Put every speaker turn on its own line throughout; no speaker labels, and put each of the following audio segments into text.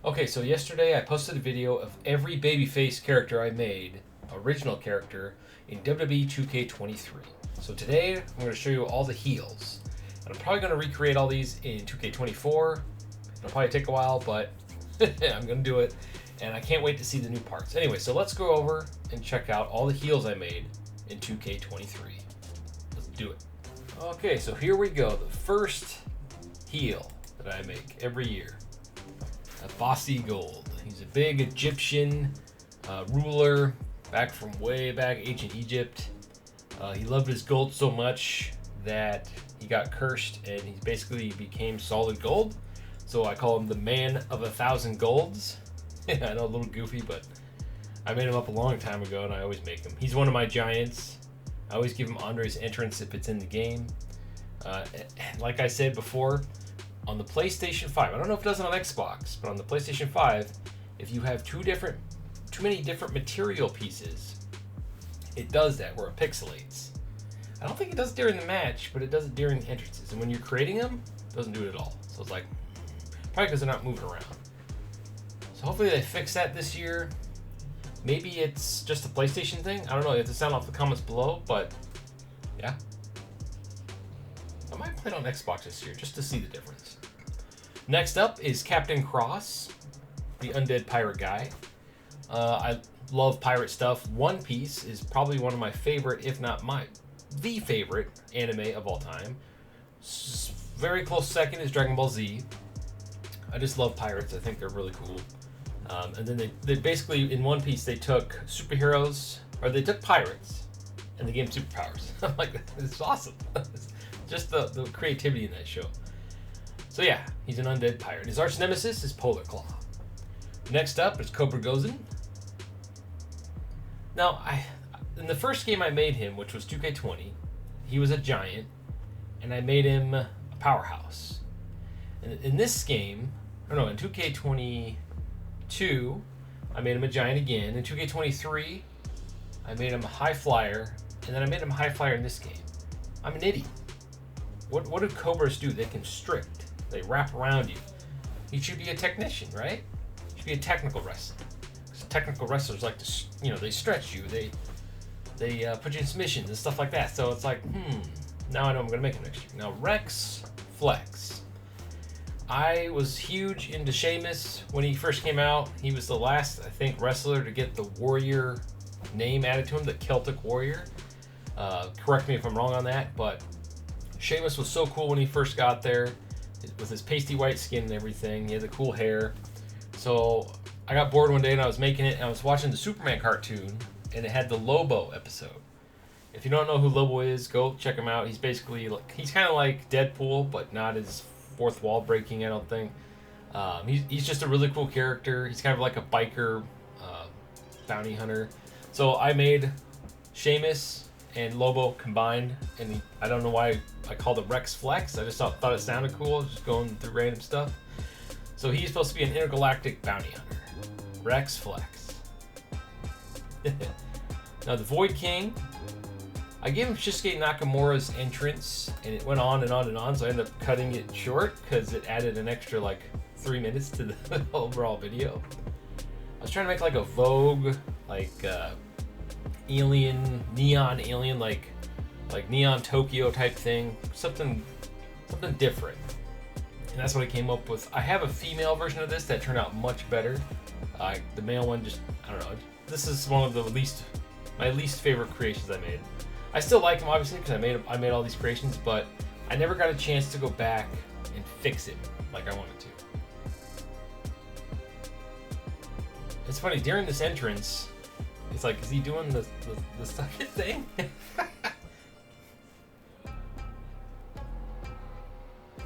Okay, so yesterday I posted a video of every babyface character I made, original character, in WWE 2K23. So today I'm going to show you all the heels. And I'm probably going to recreate all these in 2K24. It'll probably take a while, but I'm going to do it. And I can't wait to see the new parts. Anyway, so let's go over and check out all the heels I made in 2K23. Let's do it. Okay, so here we go. The first heel that I make every year. A fossy gold. He's a big Egyptian ruler back from way back ancient Egypt. He loved his gold so much that he got cursed and he basically became solid gold. So I call him the man of 1,000 golds. I know, a little goofy, but I made him up a long time ago and I always make him. He's one of my giants. I always give him Andre's entrance if it's in the game. Like I said before, on the PlayStation 5, I don't know if it does it on Xbox, but on the PlayStation 5, if you have too many different material pieces, it does that where it pixelates. I don't think it does it during the match, but it does it during the entrances. And when you're creating them, it doesn't do it at all. So it's like, probably because they're not moving around. So hopefully they fix that this year. Maybe it's just a PlayStation thing. I don't know. You have to sound off the comments below, but yeah. I might play it on Xbox this year just to see the difference. Next up is Captain Cross, the undead pirate guy. I love pirate stuff. One Piece is probably one of my favorite, if not the favorite anime of all time. Very close second is Dragon Ball Z. I just love pirates. I think they're really cool. And then they basically, in One Piece, they took superheroes, or they took pirates, and they gave them superpowers. I'm like, this is awesome. Just the creativity in that show. So yeah, he's an undead pirate. His arch nemesis is Polar Claw. Next up is Cobra Goen. Now, in the first game I made him, which was 2K20, he was a giant, and I made him a powerhouse. And in this game, in 2K22, I made him a giant again. In 2K23, I made him a high flyer, and then I made him a high flyer in this game. I'm an idiot. What do Cobras do? They constrict. They wrap around you. You should be a technician, right? You should be a technical wrestler. Because technical wrestlers like to, they stretch you. They put you in submissions and stuff like that. So it's like, now I know I'm going to make him next year. Now, Rex Flex. I was huge into Sheamus when he first came out. He was the last, I think, wrestler to get the warrior name added to him, the Celtic warrior. Correct me if I'm wrong on that, but Sheamus was so cool when he first got there with his pasty white skin and everything. He had the cool hair. So I got bored one day and I was making it, and I was watching the Superman cartoon, and it had the Lobo episode. If you don't know who Lobo is, go check him out. He's basically, he's kind of like Deadpool, but not as fourth wall breaking, I don't think. He's just a really cool character. He's kind of like a biker bounty hunter. So I made Sheamus and Lobo combined, and I don't know why I called him Rex Flex. I just thought it sounded cool, just going through random stuff. So he's supposed to be an intergalactic bounty hunter. Rex Flex. Now the Void King, I gave him Shinsuke Nakamura's entrance, and it went on and on and on, so I ended up cutting it short because it added an extra 3 minutes to the overall video. I was trying to make a Vogue, neon alien, like Neon Tokyo type thing, something different, and that's what I came up with. I have a female version of this that turned out much better. The male one, just, I don't know. This is one of my least favorite creations I made. I still like him, obviously, because I made all these creations, but I never got a chance to go back and fix it like I wanted to. It's funny, during this entrance, it's like, is he doing the second thing?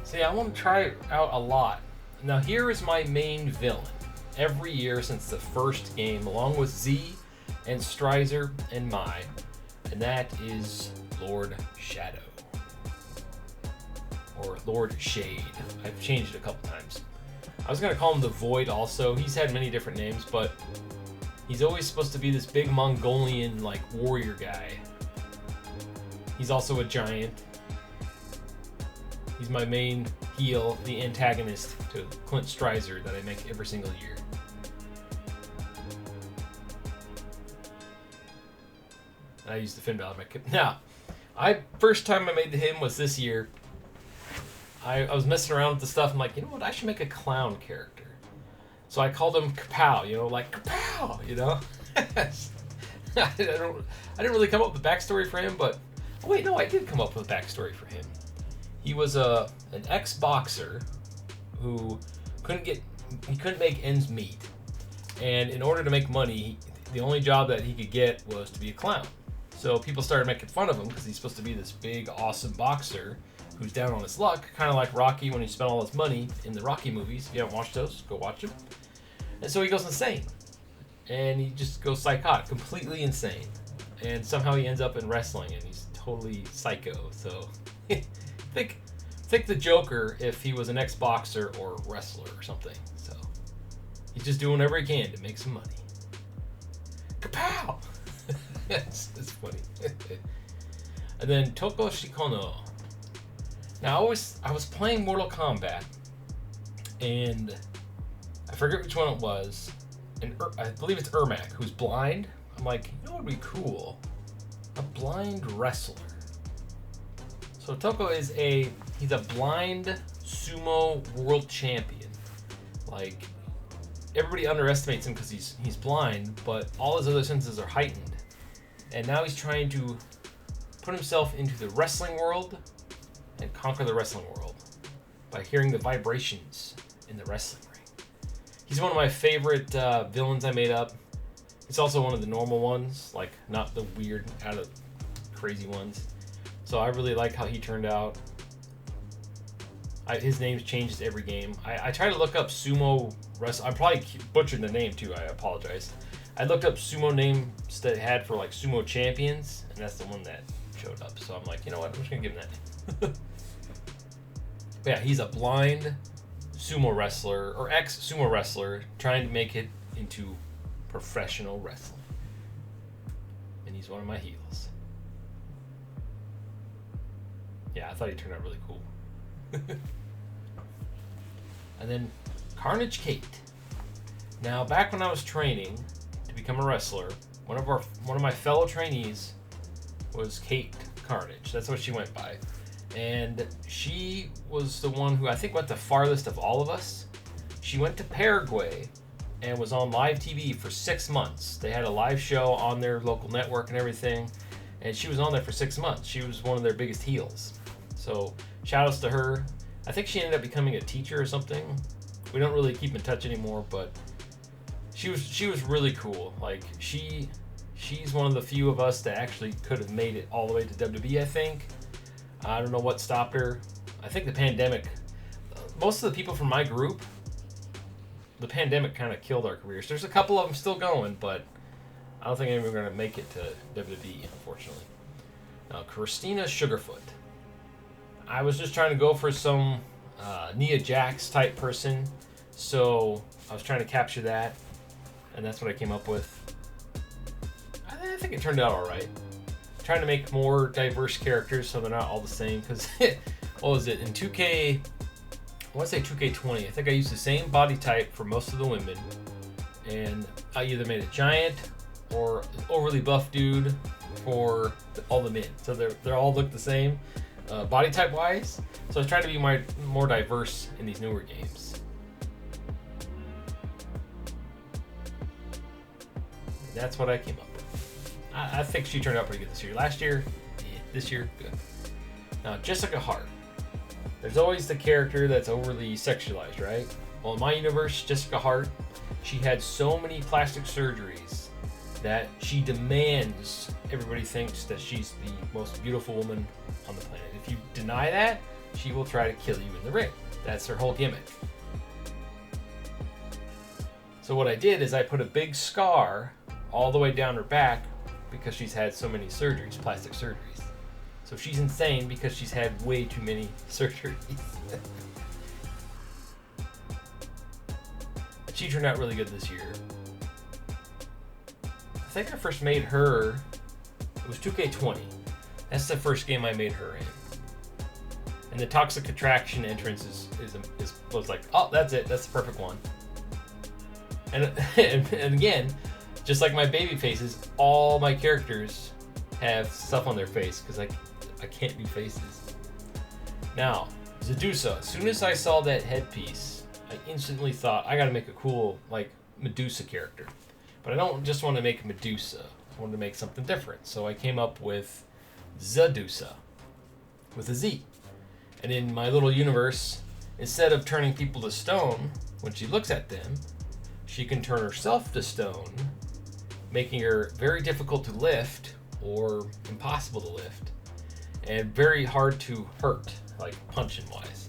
See, I want to try it out a lot. Now, here is my main villain every year since the first game, along with Z and Strizer and Mai, and that is Lord Shadow. Or Lord Shade. I've changed it a couple times. I was going to call him the Void also. He's had many different names, but he's always supposed to be this big Mongolian, warrior guy. He's also a giant. He's my main heel, the antagonist to Clint Streiser that I make every single year. And I use the Finn Balor to make. Now, first time I made him was this year. I was messing around with the stuff. I'm like, you know what? I should make a clown character. So I called him Kapow. Like Kapow. I didn't really come up with a backstory for him, but I did come up with a backstory for him. He was an ex-boxer who couldn't make ends meet, and in order to make money, the only job that he could get was to be a clown. So people started making fun of him because he's supposed to be this big, awesome boxer who's down on his luck, kind of like Rocky when he spent all his money in the Rocky movies. If you haven't watched those, go watch them. And so he goes insane. And he just goes psychotic, completely insane. And somehow he ends up in wrestling, and he's totally psycho. So think the Joker if he was an ex-boxer or wrestler or something. So he's just doing whatever he can to make some money. Kapow! it's funny. And then Toko Shikono. Now I was playing Mortal Kombat, and I forget which one it was, and I believe it's Ermac, who's blind. I'm like, you know what would be cool? A blind wrestler. So Toko he's a blind sumo world champion. Like, everybody underestimates him because he's blind, but all his other senses are heightened. And now he's trying to put himself into the wrestling world and conquer the wrestling world by hearing the vibrations in the wrestling ring. He's one of my favorite villains I made up. It's also one of the normal ones, like not the weird, out of crazy ones. So I really like how he turned out. His name's changed every game. I try to look up sumo wrestling. I'm probably butchering the name too. I apologize. I looked up sumo names that it had for like sumo champions, and that's the one that showed up. So I'm like, you know what? I'm just gonna give him that name. But yeah, he's a blind sumo wrestler or ex-sumo wrestler trying to make it into professional wrestling, and he's one of my heels. Yeah, I thought he turned out really cool. And then Carnage Kate. Now, back when I was training to become a wrestler, one of my fellow trainees was Kate Carnage. That's what she went by. And she was the one who I think went the farthest of all of us. She went to Paraguay and was on live TV for 6 months. They had a live show on their local network and everything, and she was on there for 6 months. She was one of their biggest heels. So shout outs to her. I think she ended up becoming a teacher or something. We don't really keep in touch anymore, but she was really cool. Like she's one of the few of us that actually could have made it all the way to WWE, I think. I don't know what stopped her. I think the pandemic. Most of the people from my group, the pandemic kind of killed our careers. There's a couple of them still going, but I don't think anyone's going to make it to WWE, unfortunately. Now, Christina Sugarfoot. I was just trying to go for some Nia Jax type person, so I was trying to capture that, and that's what I came up with. I think it turned out all right. Trying to make more diverse characters so they're not all the same, because what was it in 2K? I want to say 2K20. I think I used the same body type for most of the women, and I either made a giant or an overly buff dude for all the men. So they all look the same, body type wise. So I was trying to be more diverse in these newer games. That's what I came up with. I think she turned out pretty good this year. Last year, this year, good. Now, Jessica Hart. There's always the character that's overly sexualized, right? Well, in my universe, Jessica Hart, she had so many plastic surgeries that she demands everybody thinks that she's the most beautiful woman on the planet. If you deny that, she will try to kill you in the ring. That's her whole gimmick. So what I did is I put a big scar all the way down her back because she's had so many surgeries, plastic surgeries. So she's insane because she's had way too many surgeries. She turned out really good this year. I think I first made her, it was 2K20. That's the first game I made her in. And the toxic attraction entrance was like, oh, that's it. That's the perfect one. And and again, just like my baby faces, all my characters have stuff on their face because I can't do faces. Now, Zusa. As soon as I saw that headpiece, I instantly thought I got to make a cool like Medusa character. But I don't just want to make Medusa. I wanted to make something different. So I came up with Zusa with a Z. And in my little universe, instead of turning people to stone when she looks at them, she can turn herself to stone, making her very difficult to lift or impossible to lift and very hard to hurt, like punching wise.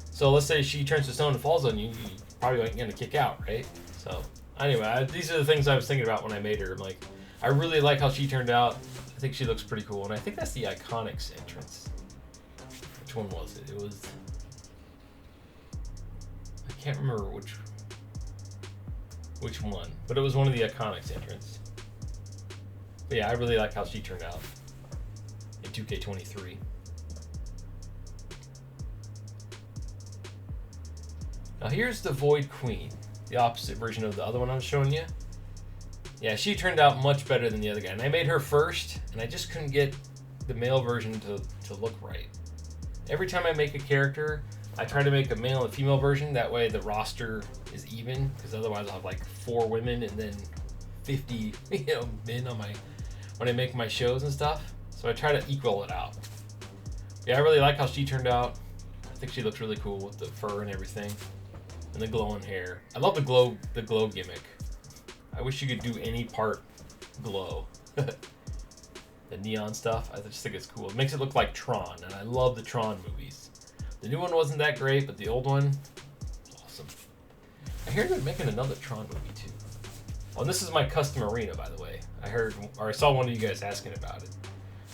So let's say she turns to stone and falls on you, you probably ain't gonna kick out, right? So anyway, these are the things I was thinking about when I made her. I'm like, I really like how she turned out. I think she looks pretty cool, and I think that's the Iconics entrance. Which one was it? It was, I can't remember which one, but it was one of the Iconics entrance. But yeah, I really like how she turned out in 2K23. Now here's the Void Queen, the opposite version of the other one I was showing you. Yeah, she turned out much better than the other guy. And I made her first, and I just couldn't get the male version to look right. Every time I make a character, I try to make a male and female version. That way the roster is even, because otherwise I'll have like 4 women and then 50 men on when I make my shows and stuff. So I try to equal it out. Yeah, I really like how she turned out. I think she looks really cool with the fur and everything. And the glowing hair. I love the glow gimmick. I wish you could do any part glow. The neon stuff, I just think it's cool. It makes it look like Tron, and I love the Tron movies. The new one wasn't that great, but the old one, awesome. I hear they're making another Tron movie too. Oh, and this is my custom arena, by the way. I saw one of you guys asking about it.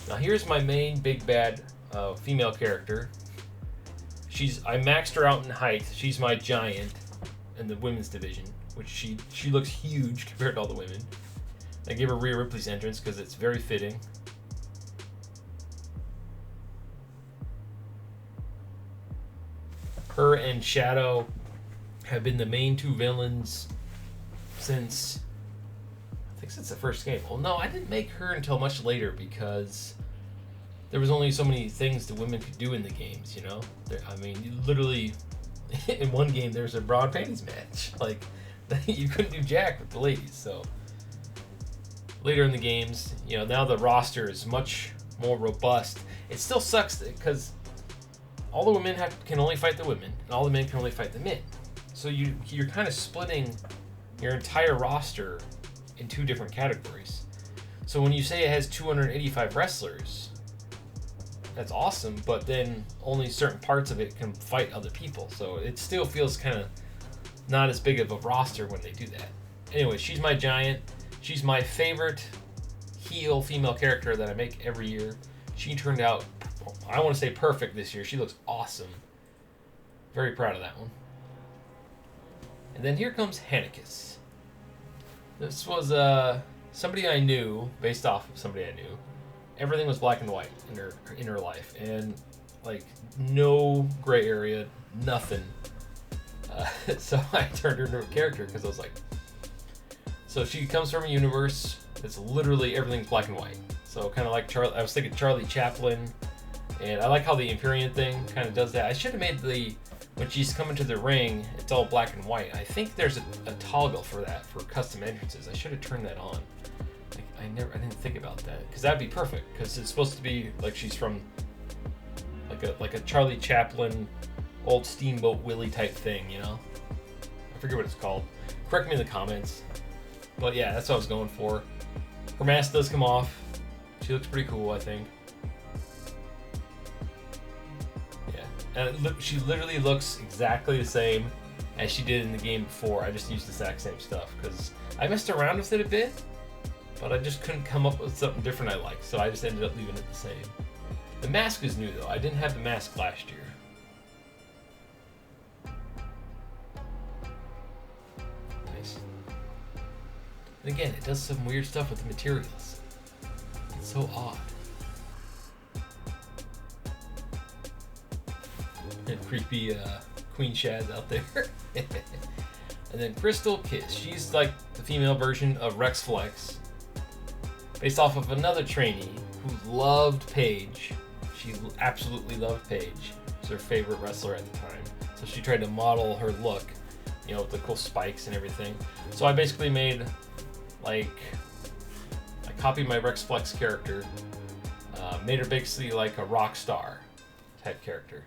Now here's my main big bad female character. I maxed her out in height. She's my giant in the women's division, which she looks huge compared to all the women. I gave her Rhea Ripley's entrance because it's very fitting. Her and Shadow have been the main 2 villains since the first game. Well, no, I didn't make her until much later because there was only so many things the women could do in the games, you know? I mean, you literally, in one game, there's a bra and panties match. Like, you couldn't do jack with the ladies, so. Later in the games, now the roster is much more robust. It still sucks because all the women can only fight the women, and all the men can only fight the men. So you're kind of splitting your entire roster in 2 different categories. So when you say it has 285 wrestlers, that's awesome, but then only certain parts of it can fight other people. So it still feels kind of not as big of a roster when they do that. Anyway, she's my giant. She's my favorite heel female character that I make every year. She turned out, I want to say perfect this year. She looks awesome. Very proud of that one. And then here comes Hannikus. This was somebody I knew, based off of somebody I knew. Everything was black and white in her life. And like no gray area, nothing. So I turned her into a character because I was like, so she comes from a universe that's literally everything's black and white. So kind of like I was thinking Charlie Chaplin, and I like how the Empyrean thing kind of does that. I should have made when she's coming to the ring, it's all black and white. I think there's a toggle for that for custom entrances. I should have turned that on. I didn't think about that because that'd be perfect because it's supposed to be like she's from like a Charlie Chaplin, old Steamboat Willie type thing, I forget what it's called. Correct me in the comments. But yeah, that's what I was going for. Her mask does come off. She looks pretty cool, I think. Yeah, and she literally looks exactly the same as she did in the game before. I just used the exact same stuff because I messed around with it a bit, but I just couldn't come up with something different I liked, so I just ended up leaving it the same. The mask is new though. I didn't have the mask last year. And again, it does some weird stuff with the materials. It's so odd. And creepy Queen Shaz out there. And then Crystal Kiss. She's like the female version of Rex Flex. Based off of another trainee who loved Paige. She absolutely loved Paige. She's her favorite wrestler at the time. So she tried to model her look, you know, with the cool spikes and everything. So I basically made, like, I copied my Rex Flex character, made her basically like a rock star type character.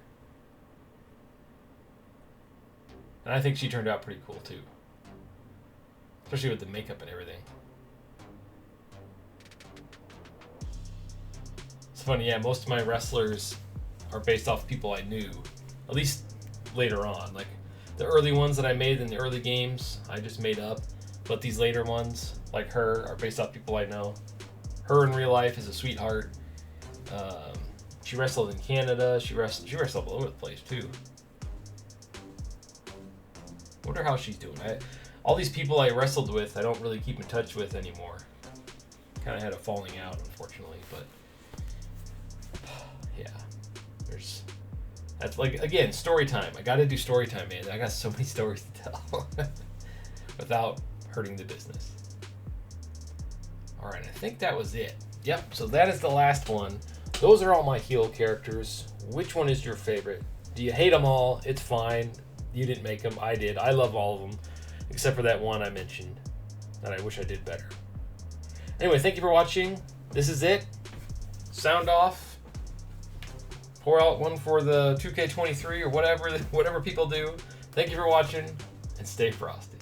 And I think she turned out pretty cool too. Especially with the makeup and everything. It's funny, yeah, most of my wrestlers are based off people I knew. At least later on. Like, the early ones that I made in the early games, I just made up. But these later ones, like her, are based off people I know. Her in real life is a sweetheart. She wrestled in Canada. She wrestled all over the place too. Wonder how she's doing. All these people I wrestled with, I don't really keep in touch with anymore. Kind of had a falling out, unfortunately. But yeah, that's like, again, story time. I got to do story time, man. I got so many stories to tell without hurting the business. All right, I think that was it. Yep. So that is the last one. Those are all my heel characters. Which one is your favorite? Do you hate them all? It's fine. You didn't make them. I did. I love all of them, except for that one I mentioned that I wish I did better. Anyway, thank you for watching. This is it. Sound off. Pour out one for the 2K23 or whatever people do. Thank you for watching, and stay frosty.